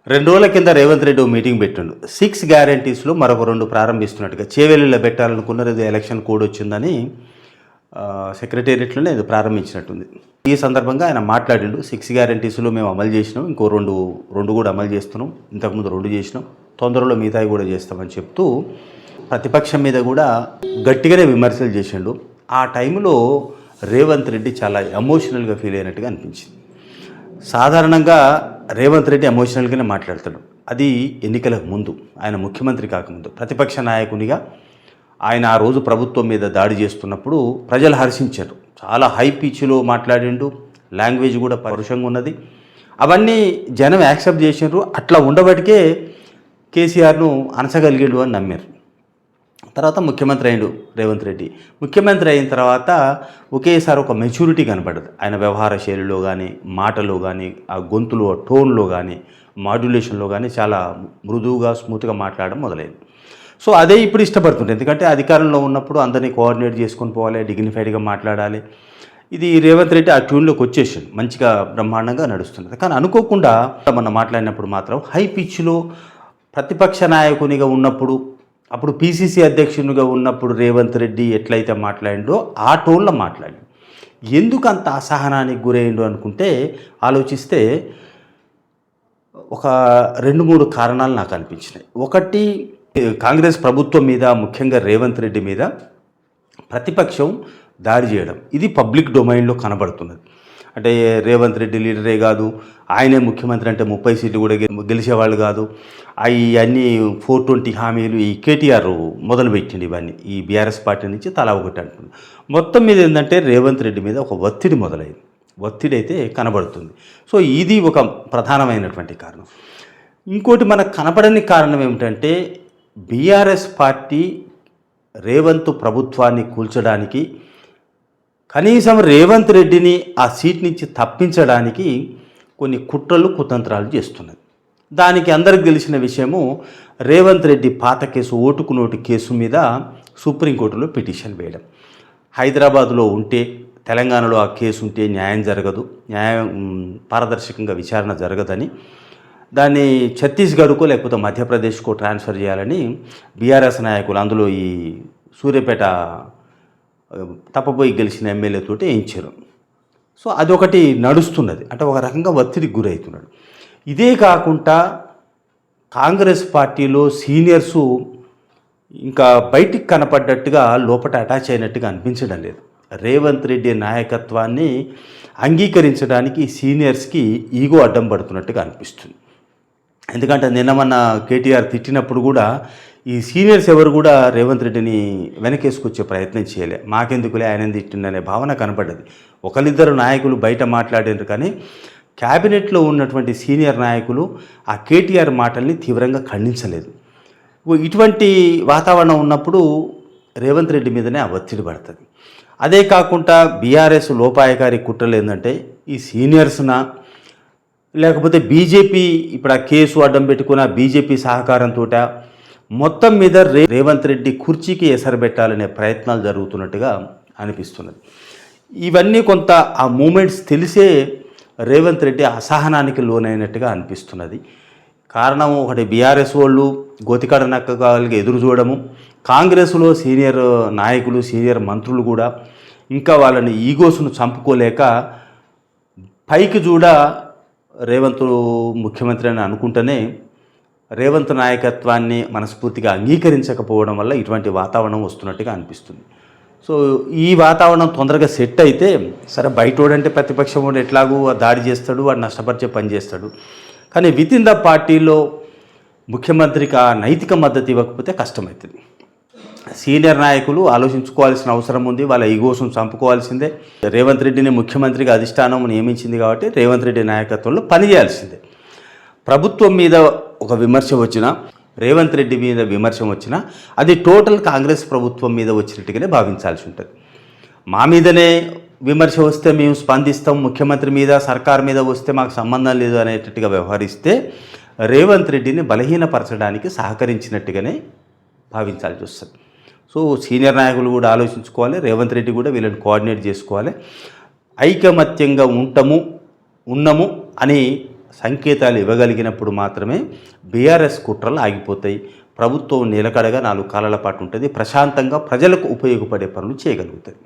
2 రోజుల కింద రేవంత్ రెడ్డి ఓ మీటింగ్ పెట్టిండు. 6 గ్యారంటీస్‌లో మరొక 2 ప్రారంభిస్తున్నట్టుగా. చేవెళ్లలో పెట్టాలనుకున్నారు. ఏదో ఎలక్షన్ కోడ్ వచ్చిందని సెక్రటేరియట్‌లోనే ఏదో ప్రారంభించినట్టుంది. ఈ సందర్భంగా ఆయన మాట్లాడిండు. 6 గ్యారంటీస్‌లో మేము అమలు చేసినాం. ఇంకో 2 కూడా అమలు చేస్తున్నాం. ఇంతకుముందు 2 చేసినాం. తొందరలో మిగతాయి కూడా చేస్తామని చెప్తూ ప్రతిపక్షం మీద కూడా గట్టిగానే విమర్శలు చేసిండు. ఆ టైంలో రేవంత్ రెడ్డి చాలా ఎమోషనల్గా ఫీల్ అయినట్టుగా అనిపించింది. సాధారణంగా రేవంత్ రెడ్డి ఎమోషనల్గానే మాట్లాడతాడు. అది ఎన్నికలకు ముందు, ఆయన ముఖ్యమంత్రి కాకముందు ప్రతిపక్ష నాయకునిగా ఆయన ఆ రోజు ప్రభుత్వం మీద దాడి చేస్తున్నప్పుడు ప్రజలు హర్షించారు. చాలా హై పిచ్లో మాట్లాడిండు. లాంగ్వేజ్ కూడా పరుషంగా ఉన్నది. అవన్నీ జనం యాక్సెప్ట్ చేసినారు. అట్లా ఉండబట్టికే కేసీఆర్ను అనసగలిగిండు అని నమ్మారు. తర్వాత ముఖ్యమంత్రి అయ్యిండు రేవంత్ రెడ్డి. ముఖ్యమంత్రి అయిన తర్వాత ఒకేసారి ఒక మెచ్యూరిటీ కనపడదు. ఆయన వ్యవహార శైలిలో కానీ, మాటలో కానీ, ఆ గొంతులో టోన్లో కానీ, మాడ్యులేషన్లో కానీ చాలా మృదువుగా స్మూత్గా మాట్లాడడం మొదలైంది. సో అదే ఇప్పుడు ఇష్టపడుతుంది. ఎందుకంటే అధికారంలో ఉన్నప్పుడు అందరినీ కోఆర్డినేట్ చేసుకొని పోవాలి, డిగ్నిఫైడ్గా మాట్లాడాలి. ఇది రేవంత్ రెడ్డి ఆ ట్యూన్లోకి వచ్చేసాడు. మంచిగా బ్రహ్మాండంగా నడుస్తున్నది. కానీ అనుకోకుండా మనం మాట్లాడినప్పుడు మాత్రం హై పిచ్లో ప్రతిపక్ష నాయకునిగా ఉన్నప్పుడు, అప్పుడు పీసీసీ అధ్యక్షునిగా ఉన్నప్పుడు రేవంత్ రెడ్డి ఎట్లయితే మాట్లాడిండో ఆ టోన్లో మాట్లాడి ఎందుకు అంత అసహనానికి గురైండు అనుకుంటే ఆలోచిస్తే ఒక 2-3 కారణాలు నాకు అనిపించినాయి. ఒకటి, కాంగ్రెస్ ప్రభుత్వం మీద, ముఖ్యంగా రేవంత్ రెడ్డి మీద ప్రతిపక్షం దాడి చేయడం. ఇది పబ్లిక్ డొమైన్లో కనబడుతున్నది. అంటే రేవంత్ రెడ్డి లీడరే కాదు, ఆయనే ముఖ్యమంత్రి అంటే 30 సీట్లు కూడా గెలిచేవాళ్ళు కాదు. అన్నీ 420 హామీలు ఈ కేటీఆర్ మొదలుపెట్టిండు. ఇవన్నీ ఈ బీఆర్ఎస్ పార్టీ నుంచి తలా ఒకటి అంటుంది. మొత్తం మీద ఏంటంటే రేవంత్ రెడ్డి మీద ఒక ఒత్తిడి మొదలైంది. ఒత్తిడి అయితే కనబడుతుంది. సో ఇది ఒక ప్రధానమైనటువంటి కారణం. ఇంకోటి మనకు కనపడని కారణం ఏమిటంటే బీఆర్ఎస్ పార్టీ రేవంత్ ప్రభుత్వాన్ని కూల్చడానికి, కనీసం రేవంత్ రెడ్డిని ఆ సీట్ నుంచి తప్పించడానికి కొన్ని కుట్రలు కుతంత్రాలు చేస్తున్నది. దానికి అందరికి తెలిసిన విషయము, రేవంత్ రెడ్డి పాత కేసు, ఓటుకు నోటు కేసు మీద సుప్రీంకోర్టులో పిటిషన్ వేయడం. హైదరాబాదులో ఉంటే, తెలంగాణలో ఆ కేసు ఉంటే న్యాయం జరగదు, పారదర్శకంగా విచారణ జరగదని, దాన్ని ఛత్తీస్గఢ్కో లేకపోతే మధ్యప్రదేశ్కో ట్రాన్స్ఫర్ చేయాలని బీఆర్ఎస్ నాయకులు, అందులో ఈ సూర్యాపేట తప్పపోయి గెలిచిన ఎమ్మెల్యేతోటి వేయించారు. సో అదొకటి నడుస్తున్నది. అంటే ఒక రకంగా ఒత్తిడికి గురవుతున్నాడు. ఇదే కాకుండా కాంగ్రెస్ పార్టీలో సీనియర్సు ఇంకా బయటికి కనపడ్డట్టుగా లోపల అటాచ్ అయినట్టుగా అనిపించడం లేదు. రేవంత్ రెడ్డి నాయకత్వాన్ని అంగీకరించడానికి సీనియర్స్కి ఈగో అడ్డం పడుతున్నట్టుగా అనిపిస్తుంది. ఎందుకంటే నిన్న మొన్న కేటీఆర్ తిట్టినప్పుడు కూడా ఈ సీనియర్స్ ఎవరు కూడా రేవంత్ రెడ్డిని వెనకేసుకొచ్చే ప్రయత్నం చేయలే. మాకెందుకులే ఆయన తిట్టిందనే భావన కనపడ్డది. ఒకరిద్దరు నాయకులు బయట మాట్లాడారు, కానీ క్యాబినెట్లో ఉన్నటువంటి సీనియర్ నాయకులు ఆ కేటీఆర్ మాటల్ని తీవ్రంగా ఖండించలేదు. ఇటువంటి వాతావరణం ఉన్నప్పుడు రేవంత్ రెడ్డి మీదనే ఆ ఒత్తిడి పడుతుంది. అదే కాకుండా బీఆర్ఎస్ లోపాయకారి కుట్రలు ఏంటంటే ఈ సీనియర్స్నా లేకపోతే బీజేపీ ఇప్పుడు ఆ కేసు అడ్డం పెట్టుకున్న బీజేపీ సహకారంతో మొత్తం మీద రేవంత్ రెడ్డి కుర్చీకి ఎసరబెట్టాలనే ప్రయత్నాలు జరుగుతున్నట్టుగా అనిపిస్తున్నది. ఇవన్నీ కొంత ఆ మూమెంట్స్ తెలిసే రేవంత్ రెడ్డి అసహనానికి లోనైనట్టుగా అనిపిస్తున్నది. కారణం ఒకటి, బీఆర్ఎస్ వాళ్ళు గోతికాడ నక్కగా ఎదురు చూడడము, కాంగ్రెస్లో సీనియర్ నాయకులు, సీనియర్ మంత్రులు కూడా ఇంకా వాళ్ళని ఈగోస్ను చంపుకోలేక పైకి చూడ రేవంత్ ముఖ్యమంత్రి అని అనుకుంటేనే రేవంత్ నాయకత్వాన్ని మనస్ఫూర్తిగా అంగీకరించకపోవడం వల్ల ఇటువంటి వాతావరణం వస్తున్నట్టుగా అనిపిస్తుంది. సో ఈ వాతావరణం తొందరగా సెట్ అయితే సరే, బయటోడంటే ప్రతిపక్షం వాడు ఎట్లాగూ దాడి చేస్తాడు, వాడు నష్టపరిచే పని చేస్తాడు. కానీ విత్ ఇన్ ద పార్టీలో ముఖ్యమంత్రికి ఆ నైతిక మద్దతు ఇవ్వకపోతే కష్టమవుతుంది. సీనియర్ నాయకులు ఆలోచించుకోవాల్సిన అవసరం ఉంది. వాళ్ళ ఈగోస్ను చంపుకోవాల్సిందే. రేవంత్ రెడ్డిని ముఖ్యమంత్రిగా అధిష్టానం నియమించింది కాబట్టి రేవంత్ రెడ్డి నాయకత్వంలో పనిచేయాల్సిందే. ప్రభుత్వం మీద ఒక విమర్శ వచ్చినా, రేవంత్ రెడ్డి మీద విమర్శ వచ్చినా అది టోటల్ కాంగ్రెస్ ప్రభుత్వం మీద వచ్చినట్టుగానే భావించాల్సి ఉంటుంది. మా మీదనే విమర్శ వస్తే మేము స్పందిస్తాం, ముఖ్యమంత్రి మీద, సర్కార్ మీద వస్తే మాకు సంబంధం లేదు అనేటట్టుగా వ్యవహరిస్తే రేవంత్ రెడ్డిని బలహీనపరచడానికి సహకరించినట్టుగానే భావించాల్సి వస్తుంది. సో సీనియర్ నాయకులు కూడా ఆలోచించుకోవాలి, రేవంత్ రెడ్డి కూడా వీళ్ళని కోఆర్డినేట్ చేసుకోవాలి. ఐకమత్యంగా ఉన్నాము అని సంకేతాలు ఇవ్వగలిగినప్పుడు మాత్రమే బీఆర్ఎస్ కుట్రలు ఆగిపోతాయి. ప్రభుత్వం నిలకడగా 4 కాలాల పాటు ఉంటుంది, ప్రశాంతంగా ప్రజలకు ఉపయోగపడే పనులు చేయగలుగుతుంది.